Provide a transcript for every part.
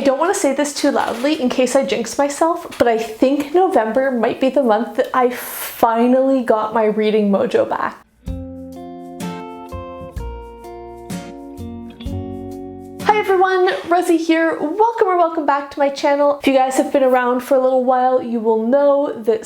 I don't want to say this too loudly in case I jinx myself, but I think November might be the month that I finally got my reading mojo back. Hi everyone, Rosie here. Welcome back to my channel. If you guys have been around for a little while, you will know that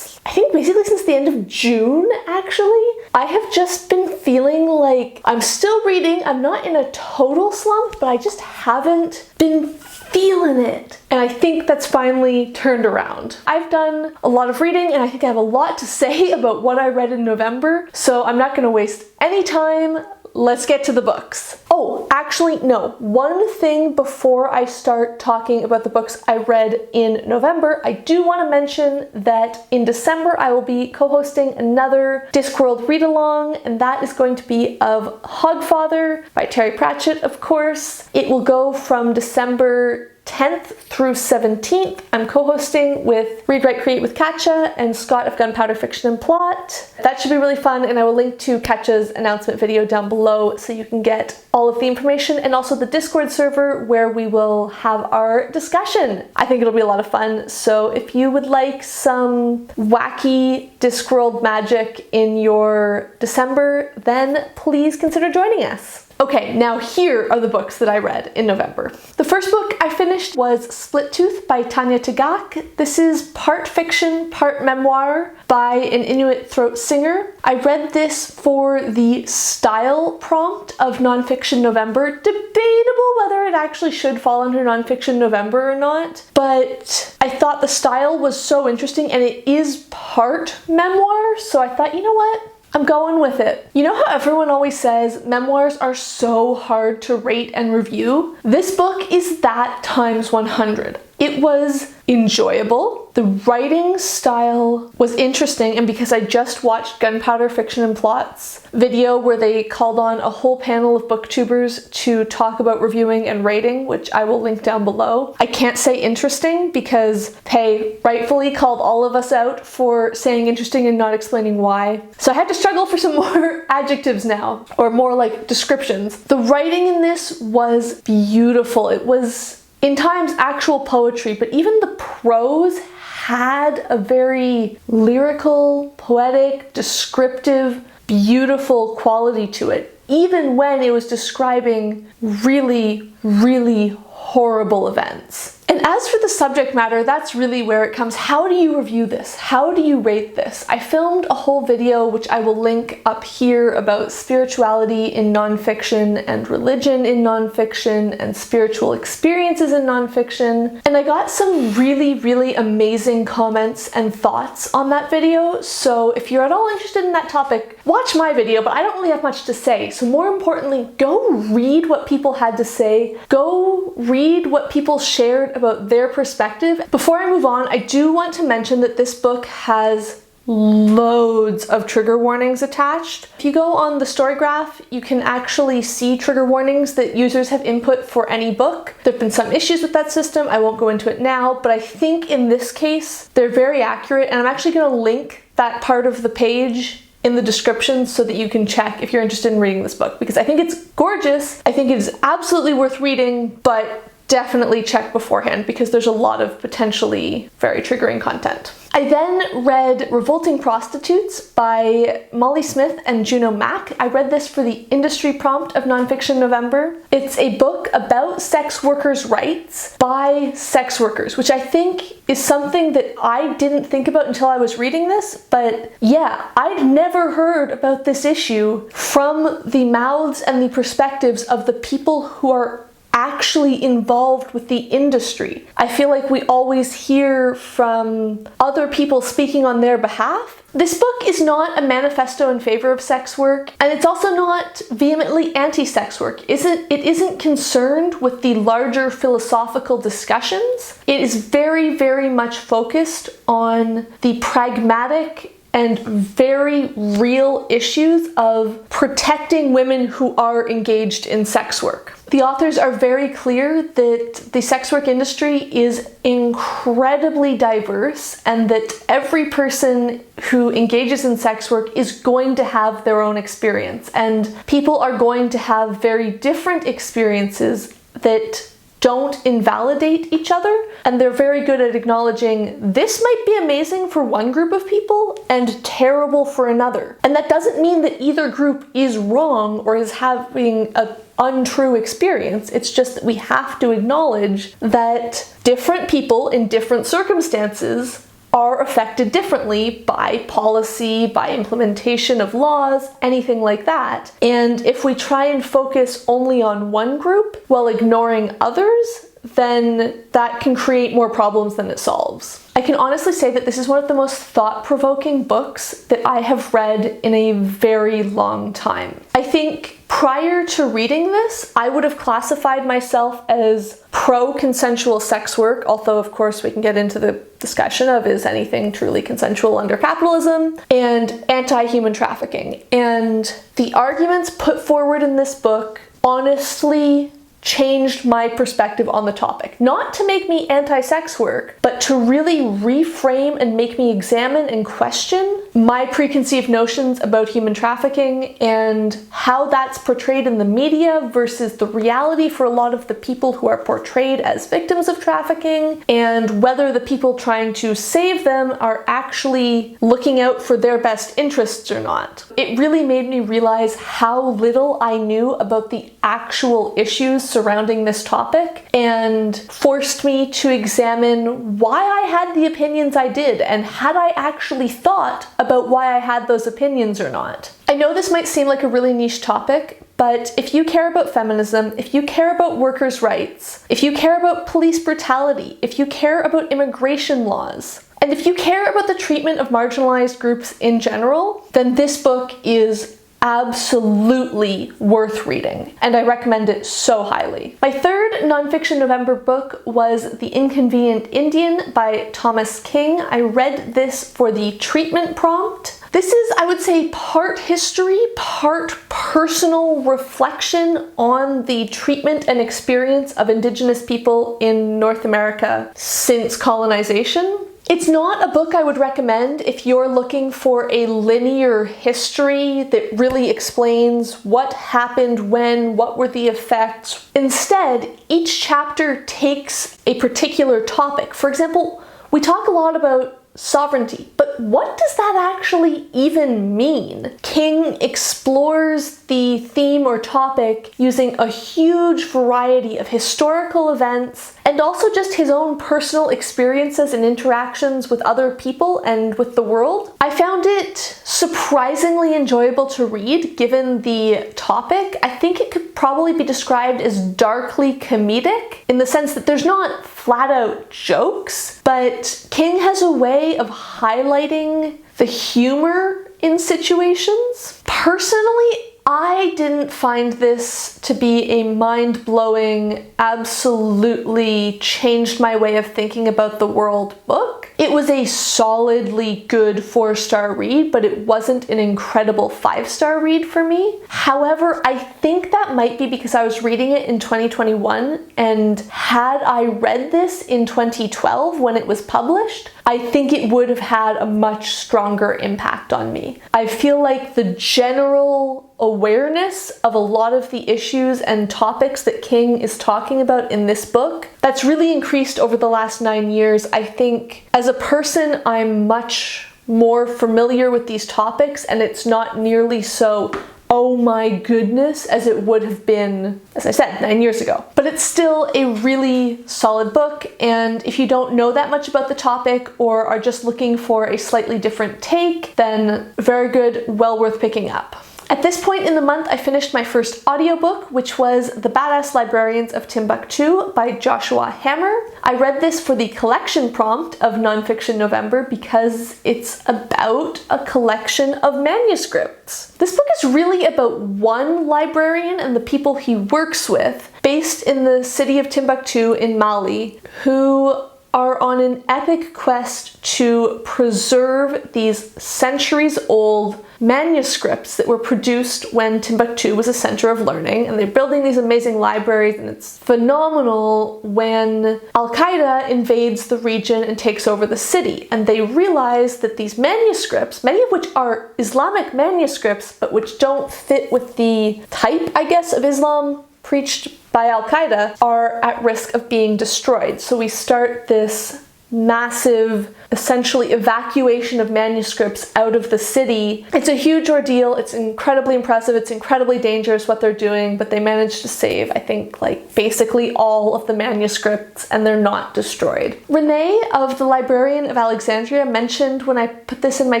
I think basically since the end of June, actually, I have just been feeling like I'm still reading. I'm not in a total slump, but I just haven't been feeling it. And I think that's finally turned around. I've done a lot of reading and I think I have a lot to say about what I read in November, so I'm not gonna waste any time. Let's get to the books. Oh, actually, no. One thing before I start talking about the books I read in November, I do want to mention that in December I will be co-hosting another Discworld read-along, and that is going to be of Hogfather by Terry Pratchett, of course. It will go from December 10th through 17th. I'm co-hosting with Read, Write, Create with Katja and Scott of Gunpowder Fiction and Plot. That should be really fun, and I will link to Katja's announcement video down below so you can get all of the information, and also the Discord server where we will have our discussion. I think it'll be a lot of fun, so if you would like some wacky Discworld magic in your December, then please consider joining us. Okay, now here are the books that I read in November. The first book I finished was Split Tooth by Tanya Tagaq. This is part fiction, part memoir by an Inuit throat singer. I read this for the style prompt of Nonfiction November. Debatable whether it actually should fall under Nonfiction November or not, but I thought the style was so interesting, and it is part memoir, so I thought, you know what? I'm going with it. You know how everyone always says memoirs are so hard to rate and review? This book is that times 100. It was enjoyable. The writing style was interesting, and because I just watched Gunpowder Fiction and Plot's video where they called on a whole panel of booktubers to talk about reviewing and rating, which I will link down below. I can't say interesting because they rightfully called all of us out for saying interesting and not explaining why. So I had to struggle for some more adjectives now, or more like descriptions. The writing in this was beautiful. It was in times actual poetry, but even the prose had a very lyrical, poetic, descriptive, beautiful quality to it, even when it was describing really, really horrible events. And as for the subject matter, that's really where it comes. How do you review this? How do you rate this? I filmed a whole video, which I will link up here, about spirituality in nonfiction and religion in nonfiction and spiritual experiences in nonfiction. And I got some really, really amazing comments and thoughts on that video. So if you're at all interested in that topic, watch my video, but I don't really have much to say. So more importantly, go read what people had to say. Go read what people shared about their perspective. Before I move on, I do want to mention that this book has loads of trigger warnings attached. If you go on the story graph, you can actually see trigger warnings that users have input for any book. There have been some issues with that system. I won't go into it now, but I think in this case, they're very accurate, and I'm actually going to link that part of the page in the description so that you can check if you're interested in reading this book, because I think it's gorgeous. I think it is absolutely worth reading, but definitely check beforehand because there's a lot of potentially very triggering content. I then read Revolting Prostitutes by Molly Smith and Juno Mack. I read this for the industry prompt of Nonfiction November. It's a book about sex workers' rights by sex workers, which I think is something that I didn't think about until I was reading this, but yeah, I'd never heard about this issue from the mouths and the perspectives of the people who are actually involved with the industry. I feel like we always hear from other people speaking on their behalf. This book is not a manifesto in favor of sex work, and it's also not vehemently anti-sex work. It isn't concerned with the larger philosophical discussions. It is very, very much focused on the pragmatic and very real issues of protecting women who are engaged in sex work. The authors are very clear that the sex work industry is incredibly diverse and that every person who engages in sex work is going to have their own experience, and people are going to have very different experiences that don't invalidate each other, and they're very good at acknowledging this might be amazing for one group of people and terrible for another. And that doesn't mean that either group is wrong or is having an untrue experience. It's just that we have to acknowledge that different people in different circumstances are affected differently by policy, by implementation of laws, anything like that. And if we try and focus only on one group while ignoring others, then that can create more problems than it solves. I can honestly say that this is one of the most thought-provoking books that I have read in a very long time. I think prior to reading this, I would have classified myself as pro-consensual sex work, although of course we can get into the discussion of is anything truly consensual under capitalism, and anti-human trafficking. And the arguments put forward in this book honestly changed my perspective on the topic. Not to make me anti-sex work, but to really reframe and make me examine and question my preconceived notions about human trafficking and how that's portrayed in the media versus the reality for a lot of the people who are portrayed as victims of trafficking, and whether the people trying to save them are actually looking out for their best interests or not. It really made me realize how little I knew about the actual issues surrounding this topic and forced me to examine why I had the opinions I did and had I actually thought about why I had those opinions or not. I know this might seem like a really niche topic, but if you care about feminism, if you care about workers' rights, if you care about police brutality, if you care about immigration laws, and if you care about the treatment of marginalized groups in general, then this book is absolutely worth reading, and I recommend it so highly. My third Nonfiction November book was The Inconvenient Indian by Thomas King. I read this for the treatment prompt. This is, I would say, part history, part personal reflection on the treatment and experience of Indigenous people in North America since colonization. It's not a book I would recommend if you're looking for a linear history that really explains what happened when, what were the effects. Instead, each chapter takes a particular topic. For example, we talk a lot about sovereignty, but what does that actually even mean? King explores the theme or topic using a huge variety of historical events and also just his own personal experiences and interactions with other people and with the world. I found it surprisingly enjoyable to read given the topic. I think it could probably be described as darkly comedic in the sense that there's not flat out jokes, but King has a way of highlighting the humor in situations. Personally, I didn't find this to be a mind-blowing, absolutely changed my way of thinking about the world book. It was a solidly good 4-star read, but it wasn't an incredible 5-star read for me. However, I think that might be because I was reading it in 2021, and had I read this in 2012 when it was published, I think it would have had a much stronger impact on me. I feel like the general awareness of a lot of the issues and topics that King is talking about in this book, that's really increased over the last 9 years. I think as a person, I'm much more familiar with these topics, and it's not nearly so oh my goodness as it would have been, as I said, 9 years ago. But it's still a really solid book, and if you don't know that much about the topic or are just looking for a slightly different take, then very good, well worth picking up. At this point in the month, I finished my first audiobook, which was The Badass Librarians of Timbuktu by Joshua Hammer. I read this for the collection prompt of Nonfiction November because it's about a collection of manuscripts. This book is really about one librarian and the people he works with, based in the city of Timbuktu in Mali, who are on an epic quest to preserve these centuries-old manuscripts that were produced when Timbuktu was a center of learning, and they're building these amazing libraries, and it's phenomenal when Al-Qaeda invades the region and takes over the city, and they realize that these manuscripts, many of which are Islamic manuscripts, but which don't fit with the type, I guess, of Islam preached by Al-Qaeda are at risk of being destroyed. So we start this massive, essentially, evacuation of manuscripts out of the city. It's a huge ordeal. It's incredibly impressive. It's incredibly dangerous what they're doing, but they managed to save, I think, like basically all of the manuscripts, and they're not destroyed. Renee of the Librarian of Alexandria mentioned when I put this in my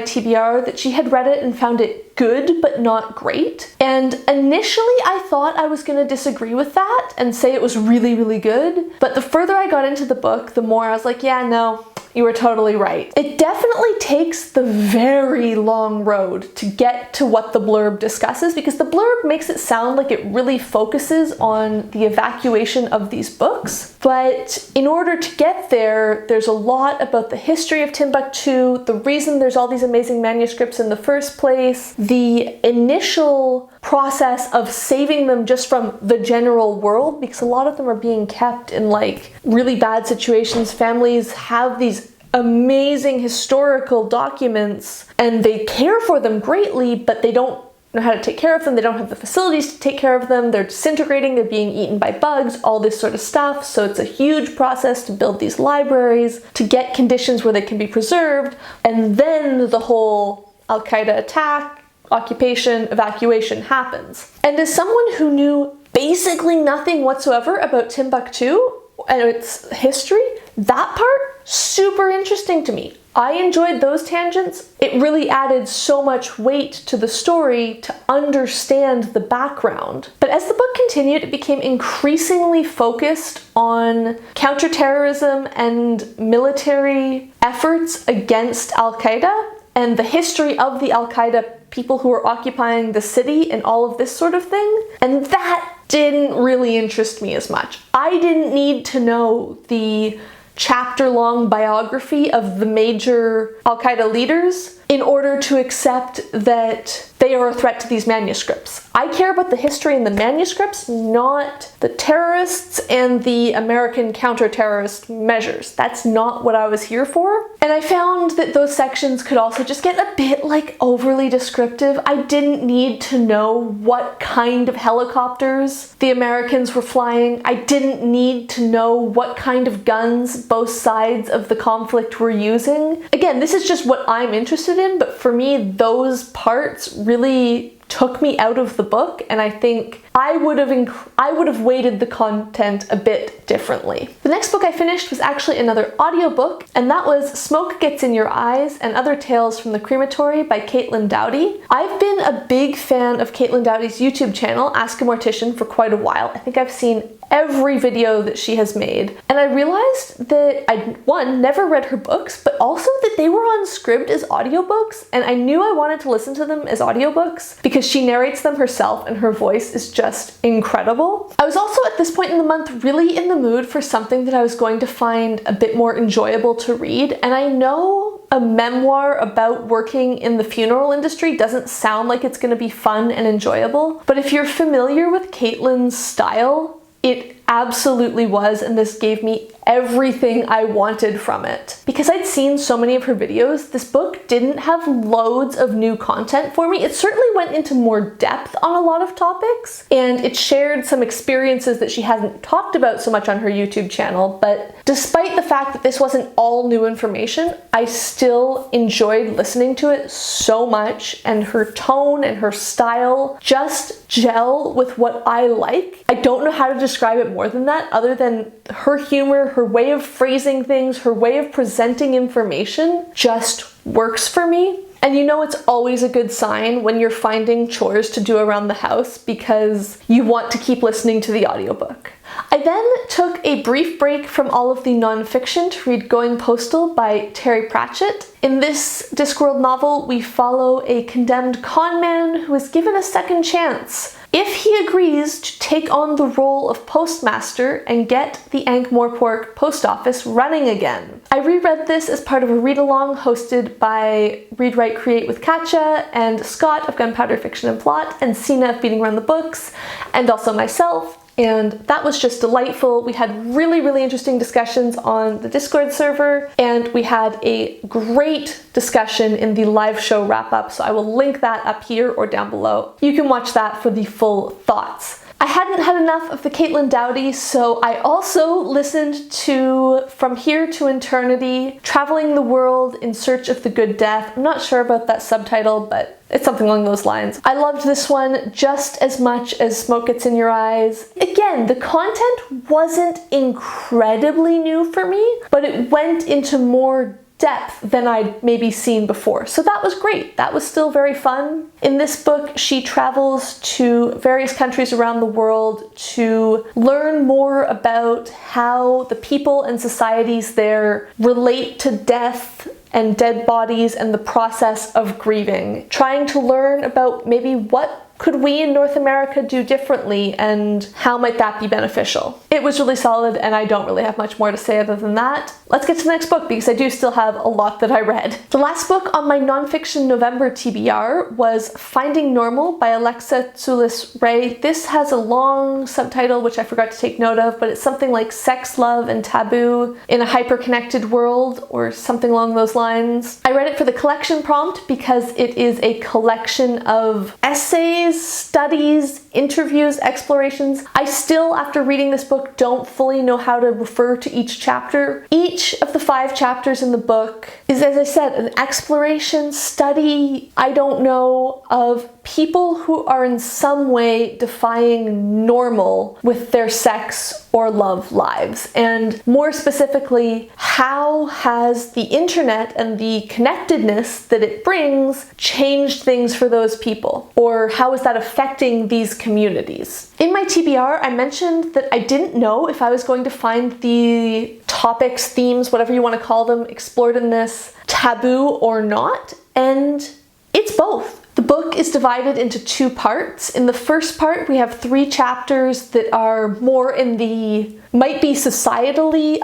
TBR that she had read it and found it good but not great. And initially I thought I was going to disagree with that and say it was really, really good. But the further I got into the book, the more I was like, yeah, no, you were totally right. It definitely takes the very long road to get to what the blurb discusses, because the blurb makes it sound like it really focuses on the evacuation of these books. But in order to get there, there's a lot about the history of Timbuktu, the reason there's all these amazing manuscripts in the first place, the initial process of saving them just from the general world, because a lot of them are being kept in like really bad situations. Families have these amazing historical documents and they care for them greatly, but they don't know how to take care of them. They don't have the facilities to take care of them. They're disintegrating, they're being eaten by bugs, all this sort of stuff. So it's a huge process to build these libraries, to get conditions where they can be preserved. And then the whole Al-Qaeda attack, occupation, evacuation happens. And as someone who knew basically nothing whatsoever about Timbuktu and its history, that part, super interesting to me. I enjoyed those tangents. It really added so much weight to the story to understand the background. But as the book continued, it became increasingly focused on counterterrorism and military efforts against Al-Qaeda and the history of the Al-Qaeda people who were occupying the city and all of this sort of thing. And that didn't really interest me as much. I didn't need to know the chapter-long biography of the major Al-Qaeda leaders in order to accept that they are a threat to these manuscripts. I care about the history in the manuscripts, not the terrorists and the American counter-terrorist measures. That's not what I was here for. And I found that those sections could also just get a bit like overly descriptive. I didn't need to know what kind of helicopters the Americans were flying. I didn't need to know what kind of guns both sides of the conflict were using. Again, this is just what I'm interested in, but for me, those parts really took me out of the book, and I think I would have weighted the content a bit differently. The next book I finished was actually another audiobook, and that was Smoke Gets in Your Eyes and Other Tales from the Crematory by Caitlin Doughty. I've been a big fan of Caitlin Doughty's YouTube channel, Ask a Mortician, for quite a while. I think I've seen every video that she has made, and I realized that I, one, never read her books, but also that they were on Scribd as audiobooks, and I knew I wanted to listen to them as audiobooks because she narrates them herself and her voice is just incredible. I was also at this point in the month really in the mood for something that I was going to find a bit more enjoyable to read, and I know a memoir about working in the funeral industry doesn't sound like it's going to be fun and enjoyable, but if you're familiar with Caitlin's style, it absolutely was, and this gave me everything I wanted from it. Because I'd seen so many of her videos, this book didn't have loads of new content for me. It certainly went into more depth on a lot of topics, and it shared some experiences that she hasn't talked about so much on her YouTube channel, but despite the fact that this wasn't all new information, I still enjoyed listening to it so much, and her tone and her style just gel with what I like. I don't know how to describe it more than that, other than her humor, her way of phrasing things, her way of presenting information just works for me. And you know it's always a good sign when you're finding chores to do around the house because you want to keep listening to the audiobook. I then took a brief break from all of the nonfiction to read Going Postal by Terry Pratchett. In this Discworld novel, we follow a condemned con man who is given a second chance if he agrees to take on the role of postmaster and get the Ankh-Morpork post office running again. I reread this as part of a read-along hosted by Read, Write, Create with Katja and Scott of Gunpowder Fiction and Plot and Sina of Beating Around the Books, and also myself. And that was just delightful. We had really, really interesting discussions on the Discord server, and we had a great discussion in the live show wrap-up, so I will link that up here or down below. You can watch that for the full thoughts. I hadn't had enough of the Caitlin Doughty, so I also listened to From Here to Eternity, Traveling the World in Search of the Good Death. I'm not sure about that subtitle, but it's something along those lines. I loved this one just as much as Smoke Gets in Your Eyes. Again, the content wasn't incredibly new for me, but it went into more depth than I'd maybe seen before. So that was great. That was still very fun. In this book, she travels to various countries around the world to learn more about how the people and societies there relate to death and dead bodies and the process of grieving. Trying to learn about maybe what could we in North America do differently and how might that be beneficial? It was really solid and I don't really have much more to say other than that. Let's get to the next book because I do still have a lot that I read. The last book on my Nonfiction November TBR was Finding Normal by Alexa Tsoulis-Reay. This has a long subtitle which I forgot to take note of, but it's something like Sex, Love, and Taboo in a Hyper-Connected World or something along those lines. I read it for the collection prompt because it is a collection of essays, studies, interviews, explorations. I still, after reading this book, don't fully know how to refer to each chapter. Each of the 5 chapters in the book is, as I said, an exploration, study, I don't know, of people who are in some way defying normal with their sex or love lives. And more specifically, how has the internet and the connectedness that it brings changed things for those people? Or how is that affecting these communities? In my TBR, I mentioned that I didn't know if I was going to find the topics, themes, whatever you want to call them, explored in this taboo or not, and it's both. The book is divided into 2 parts. In the first part, we have 3 chapters that are more in the, might be societally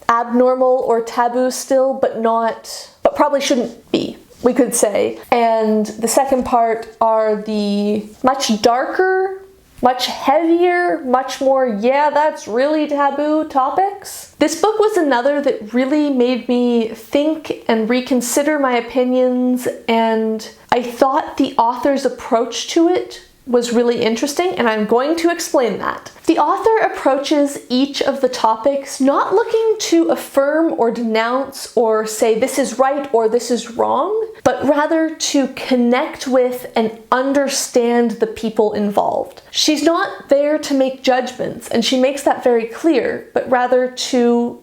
abnormal or taboo still, but probably shouldn't be, we could say. And the second part are the much darker, much heavier, much more, yeah, that's really taboo topics. This book was another that really made me think and reconsider my opinions, and I thought the author's approach to it was really interesting, and I'm going to explain that. The author approaches each of the topics not looking to affirm or denounce or say this is right or this is wrong, but rather to connect with and understand the people involved. She's not there to make judgments, and she makes that very clear, but rather to,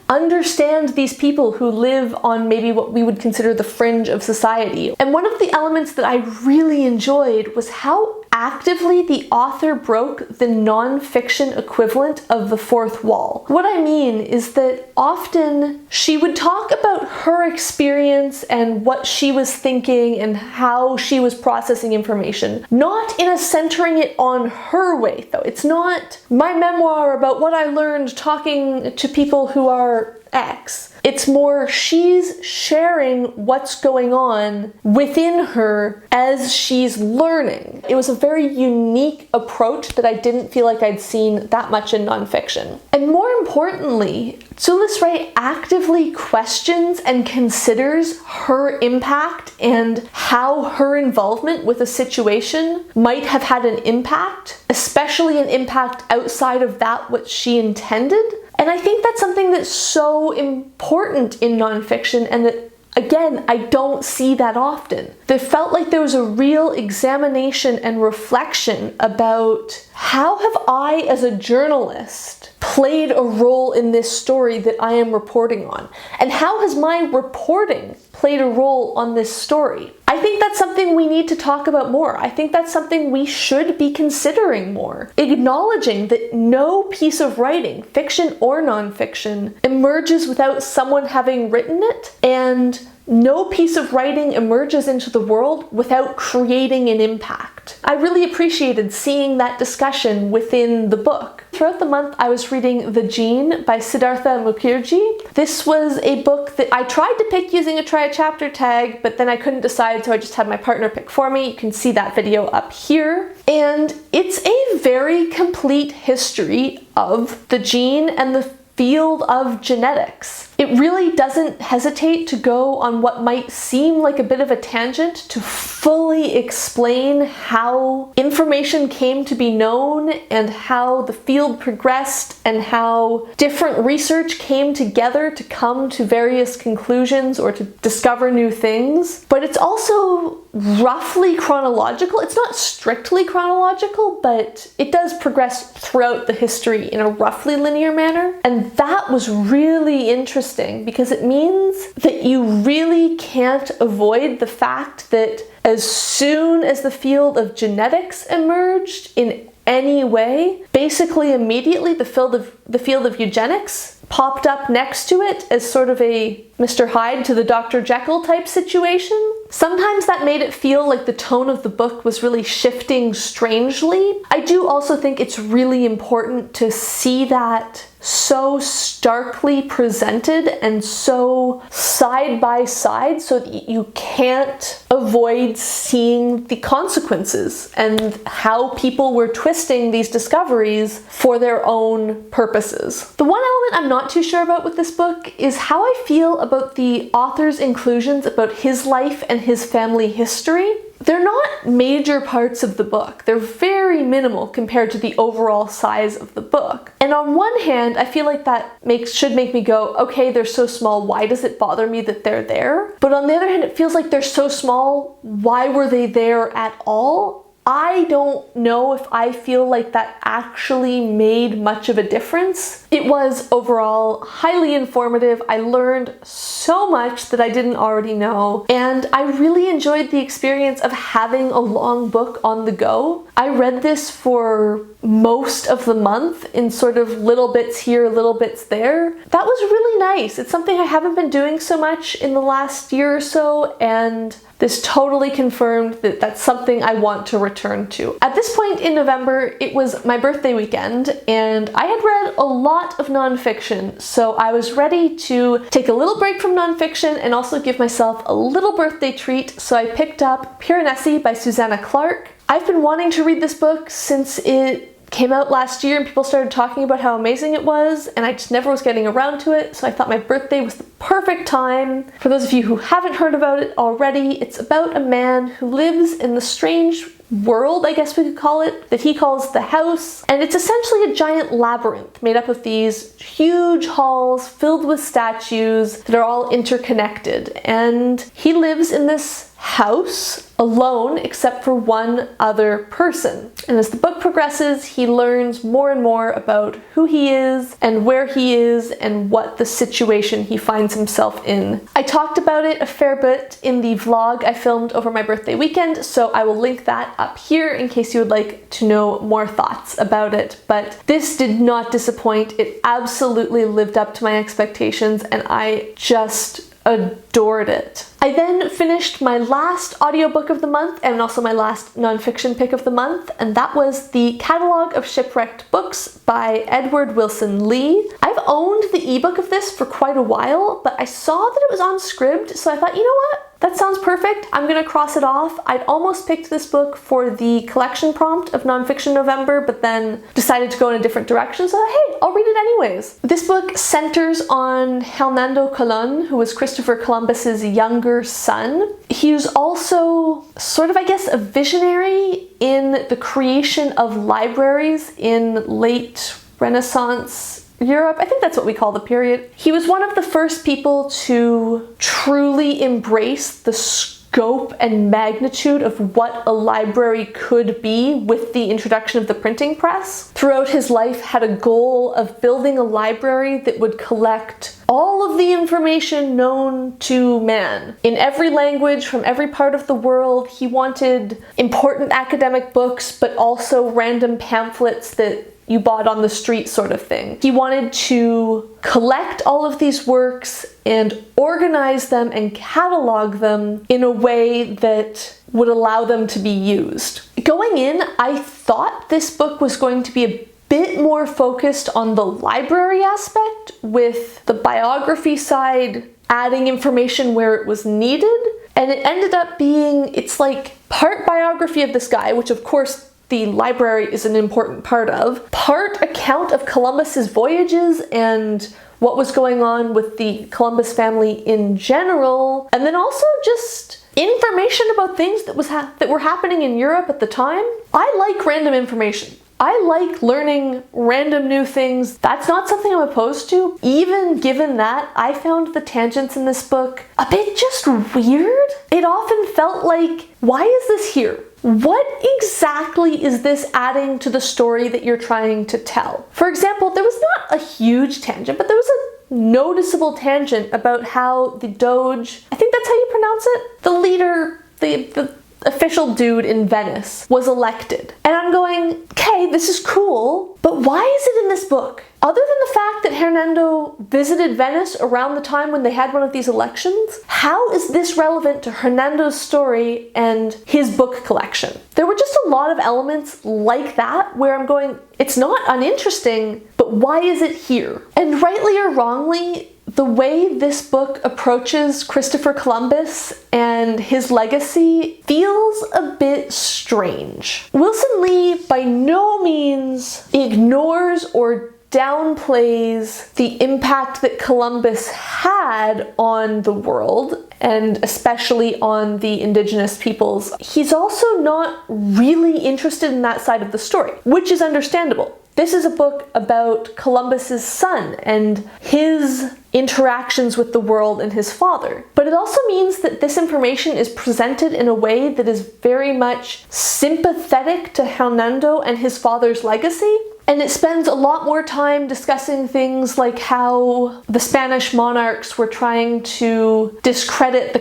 understand these people who live on maybe what we would consider the fringe of society. And one of the elements that I really enjoyed was how actively the author broke the non-fiction equivalent of the fourth wall. What I mean is that often she would talk about her experience and what she was thinking and how she was processing information, not in a centering it on her way though. It's not my memoir about what I learned talking to people who are X. It's more she's sharing what's going on within her as she's learning. It was a very unique approach that I didn't feel like I'd seen that much in nonfiction. And more importantly, Tsoulis-Reay actively questions and considers her impact and how her involvement with a situation might have had an impact, especially an impact outside of that what she intended. And I think that's something that's so important in nonfiction, and that, again, I don't see that often. There felt like there was a real examination and reflection about how have I, as a journalist, played a role in this story that I am reporting on? And how has my reporting played a role on this story? I think that's something we need to talk about more. I think that's something we should be considering more. Acknowledging that no piece of writing, fiction or nonfiction, emerges without someone having written it, and no piece of writing emerges into the world without creating an impact. I really appreciated seeing that discussion within the book. Throughout the month, I was reading The Gene by Siddhartha Mukherjee. This was a book that I tried to pick using a try a chapter tag, but then I couldn't decide, so I just had my partner pick for me. You can see that video up here. And it's a very complete history of the gene and the field of genetics. It really doesn't hesitate to go on what might seem like a bit of a tangent to fully explain how information came to be known and how the field progressed and how different research came together to come to various conclusions or to discover new things. But it's also roughly chronological. It's not strictly chronological, but it does progress throughout the history in a roughly linear manner. And that was really interesting because it means that you really can't avoid the fact that as soon as the field of genetics emerged in any way, basically immediately the field of eugenics popped up next to it as sort of a Mr. Hyde to the Dr. Jekyll type situation. Sometimes that made it feel like the tone of the book was really shifting strangely. I do also think it's really important to see that so starkly presented and so side by side so that you can't avoid seeing the consequences and how people were twisting these discoveries for their own purposes. The one element I'm not too sure about with this book is how I feel about the author's inclusions about his life and his family history. They're not major parts of the book. They're very minimal compared to the overall size of the book. And on one hand, I feel like that should make me go, okay, they're so small, why does it bother me that they're there? But on the other hand, it feels like they're so small, why were they there at all? I don't know if I feel like that actually made much of a difference. It was overall highly informative. I learned so much that I didn't already know, and I really enjoyed the experience of having a long book on the go. I read this for most of the month in sort of little bits here, little bits there. That was really nice. It's something I haven't been doing so much in the last year or so, and this totally confirmed that that's something I want to return to. At this point in November, it was my birthday weekend, and I had read a lot of nonfiction, so I was ready to take a little break from nonfiction and also give myself a little birthday treat, so I picked up Piranesi by Susanna Clarke. I've been wanting to read this book since it came out last year and people started talking about how amazing it was, and I just never was getting around to it, so I thought my birthday was the perfect time. For those of you who haven't heard about it already, it's about a man who lives in the strange world, I guess we could call it, that he calls the house, and it's essentially a giant labyrinth made up of these huge halls filled with statues that are all interconnected, and he lives in this house alone except for one other person. And as the book progresses, he learns more and more about who he is and where he is and what the situation he finds himself in. I talked about it a fair bit in the vlog I filmed over my birthday weekend, so I will link that up here in case you would like to know more thoughts about it. But this did not disappoint. It absolutely lived up to my expectations, and I just adored it. I then finished my last audiobook of the month and also my last nonfiction pick of the month, and that was the Catalogue of Shipwrecked Books by Edward Wilson Lee. I've owned the ebook of this for quite a while, but I saw that it was on Scribd, so I thought, you know what? That sounds perfect. I'm gonna cross it off. I'd almost picked this book for the collection prompt of Nonfiction November, but then decided to go in a different direction, so hey, I'll read it anyways. This book centers on Hernando Colon, who was Christopher Columbus's younger son. He was also sort of, I guess, a visionary in the creation of libraries in late Renaissance Europe. I think that's what we call the period. He was one of the first people to truly embrace the scope and magnitude of what a library could be with the introduction of the printing press. Throughout his life, had a goal of building a library that would collect all of the information known to man. In every language, from every part of the world, he wanted important academic books, but also random pamphlets that you bought on the street sort of thing. He wanted to collect all of these works and organize them and catalog them in a way that would allow them to be used. Going in, I thought this book was going to be a bit more focused on the library aspect, with the biography side adding information where it was needed. And it ended up being, it's like part biography of this guy, which of course the library is an important part of. Part account of Columbus's voyages and what was going on with the Columbus family in general, and then also just information about things that were happening in Europe at the time. I like random information. I like learning random new things. That's not something I'm opposed to. Even given that, I found the tangents in this book a bit just weird. It often felt like, why is this here? What exactly is this adding to the story that you're trying to tell? For example, there was not a huge tangent, but there was a noticeable tangent about how the Doge, I think that's how you pronounce it, the leader, the official dude in Venice was elected. And I'm going, okay, this is cool, but why is it in this book? Other than the fact that Hernando visited Venice around the time when they had one of these elections, how is this relevant to Hernando's story and his book collection? There were just a lot of elements like that where I'm going, it's not uninteresting, but why is it here? And rightly or wrongly, the way this book approaches Christopher Columbus and his legacy feels a bit strange. Wilson Lee by no means ignores or downplays the impact that Columbus had on the world, and especially on the indigenous peoples. He's also not really interested in that side of the story, which is understandable. This is a book about Columbus's son and his interactions with the world and his father. But it also means that this information is presented in a way that is very much sympathetic to Hernando and his father's legacy. And it spends a lot more time discussing things like how the Spanish monarchs were trying to discredit the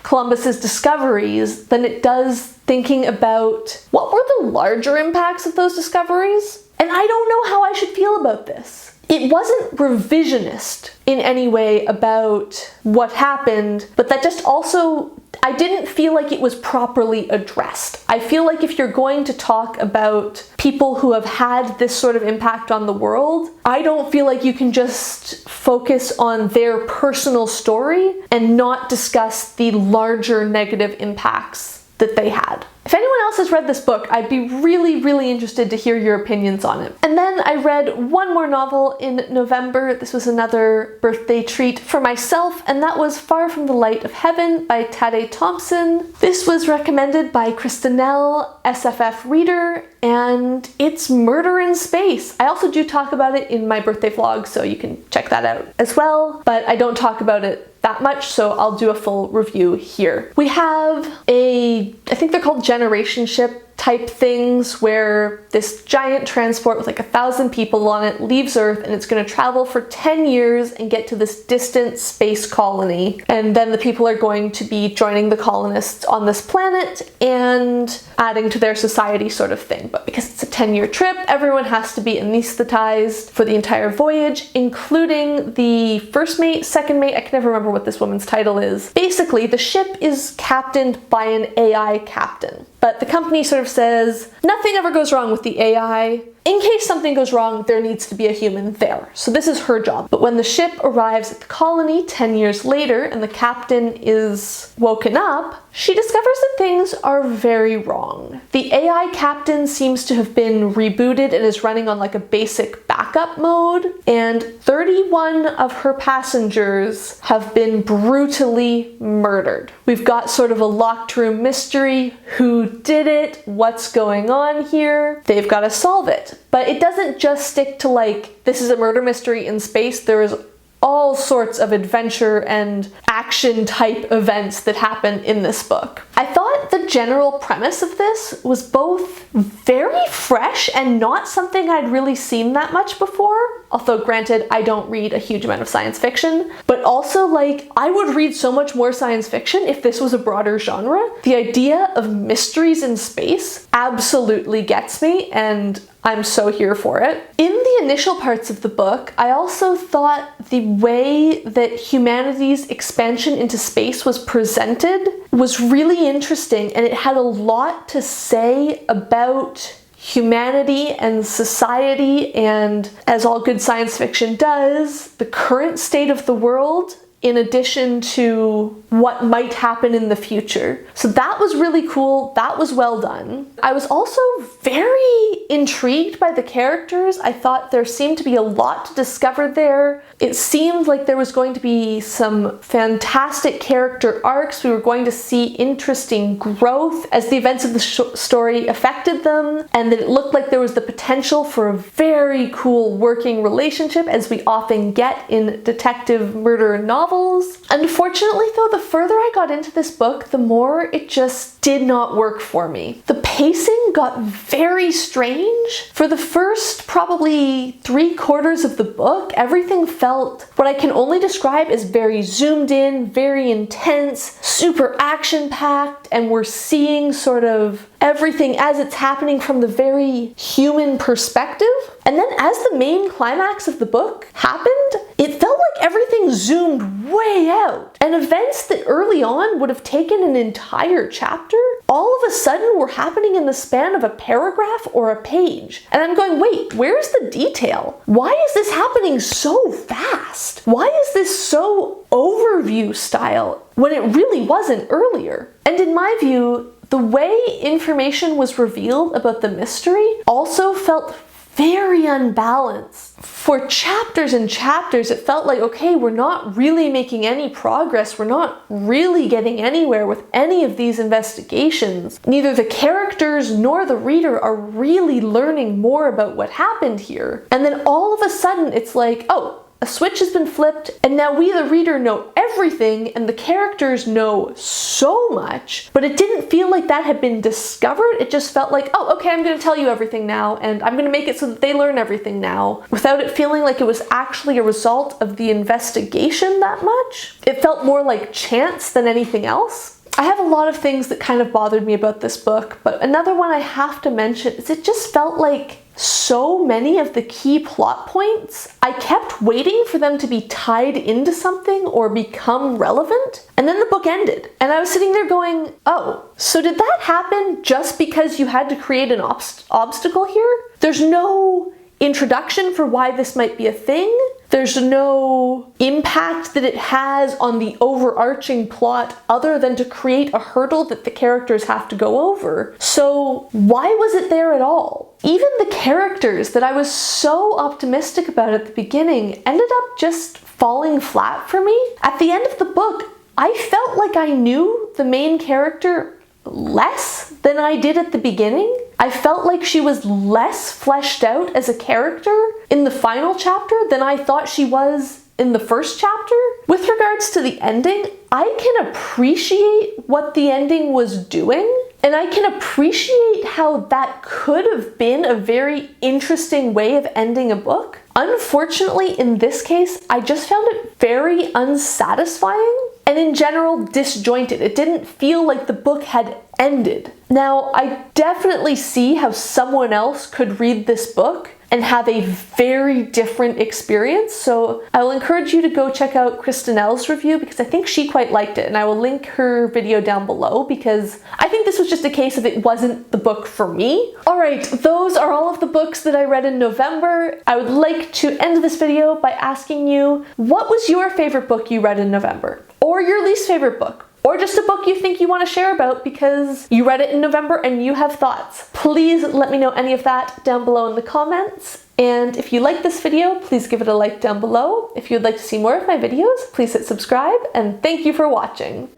Columbus's discoveries than it does thinking about what were the larger impacts of those discoveries. And I don't know how I should feel about this. It wasn't revisionist in any way about what happened, but that just also, I didn't feel like it was properly addressed. I feel like if you're going to talk about people who have had this sort of impact on the world, I don't feel like you can just focus on their personal story and not discuss the larger negative impacts that they had. If anyone else has read this book, I'd be really, really interested to hear your opinions on it. And then I read one more novel in November. This was another birthday treat for myself, and that was Far from the Light of Heaven by Tade Thompson. This was recommended by Kristinell, SFF reader, and it's murder in space. I also do talk about it in my birthday vlog, so you can check that out as well, but I don't talk about it that much, so I'll do a full review here. We have I think they're called generation ship type things, where this giant transport with like 1,000 people on it leaves Earth, and it's going to travel for 10 years and get to this distant space colony. And then the people are going to be joining the colonists on this planet and adding to their society sort of thing. But because it's a 10-year trip, everyone has to be anesthetized for the entire voyage, including the first mate, second mate, I can never remember what this woman's title is. Basically, the ship is captained by an AI captain. But the company sort of says, nothing ever goes wrong with the AI. In case something goes wrong, there needs to be a human there. So this is her job. But when the ship arrives at the colony 10 years later and the captain is woken up, she discovers that things are very wrong. The AI captain seems to have been rebooted and is running on like a basic backup mode, and 31 of her passengers have been brutally murdered. We've got sort of a locked room mystery. Who did it? What's going on here? They've got to solve it. But it doesn't just stick to like, this is a murder mystery in space. There is all sorts of adventure and action type events that happen in this book. I thought the general premise of this was both very fresh and not something I'd really seen that much before. Although granted, I don't read a huge amount of science fiction, but also like, I would read so much more science fiction if this was a broader genre. The idea of mysteries in space absolutely gets me, and I'm so here for it. In the initial parts of the book, I also thought the way that humanity's expansion into space was presented was really interesting, and it had a lot to say about humanity and society, and as all good science fiction does, the current state of the world in addition to what might happen in the future. So that was really cool. That was well done. I was also very intrigued by the characters. I thought there seemed to be a lot to discover there. It seemed like there was going to be some fantastic character arcs. We were going to see interesting growth as the events of the story affected them, and that it looked like there was the potential for a very cool working relationship, as we often get in detective murder novels. Unfortunately though, the further I got into this book, the more it just did not work for me. The pacing got very strange. For the first probably 3/4 of the book, everything felt what I can only describe as very zoomed in, very intense, super action-packed, and we're seeing sort of everything as it's happening from the very human perspective. And then as the main climax of the book happened, it felt like everything zoomed way out. And events that early on would have taken an entire chapter, all of a sudden were happening in the span of a paragraph or a page. And I'm going, wait, where's the detail? Why is this happening so fast? Why is this so overview style when it really wasn't earlier? And in my view, the way information was revealed about the mystery also felt very unbalanced. For chapters and chapters, it felt like, okay, we're not really making any progress. We're not really getting anywhere with any of these investigations. Neither the characters nor the reader are really learning more about what happened here. And then all of a sudden, it's like, oh, a switch has been flipped, and now we, the reader, know everything, and the characters know so much, but it didn't feel like that had been discovered. It just felt like, oh, okay, I'm going to tell you everything now, and I'm going to make it so that they learn everything now, without it feeling like it was actually a result of the investigation that much. It felt more like chance than anything else. I have a lot of things that kind of bothered me about this book, but another one I have to mention is it just felt like so many of the key plot points, I kept waiting for them to be tied into something or become relevant, and then the book ended. And I was sitting there going, oh, so did that happen just because you had to create an obstacle here? There's no introduction for why this might be a thing. There's no impact that it has on the overarching plot other than to create a hurdle that the characters have to go over. So why was it there at all? Even the characters that I was so optimistic about at the beginning ended up just falling flat for me. At the end of the book, I felt like I knew the main character less than I did at the beginning. I felt like she was less fleshed out as a character in the final chapter than I thought she was in the first chapter. With regards to the ending, I can appreciate what the ending was doing, and I can appreciate how that could have been a very interesting way of ending a book. Unfortunately, in this case, I just found it very unsatisfying and in general disjointed. It didn't feel like the book had ended. Now, I definitely see how someone else could read this book and have a very different experience. So I will encourage you to go check out Kristinelle's review because I think she quite liked it, and I will link her video down below because I think this was just a case of it wasn't the book for me. All right, those are all of the books that I read in November. I would like to end this video by asking you, what was your favorite book you read in November? Or your least favorite book? Or just a book you think you want to share about because you read it in November and you have thoughts. Please let me know any of that down below in the comments. And if you like this video, please give it a like down below. If you'd like to see more of my videos, please hit subscribe, and thank you for watching.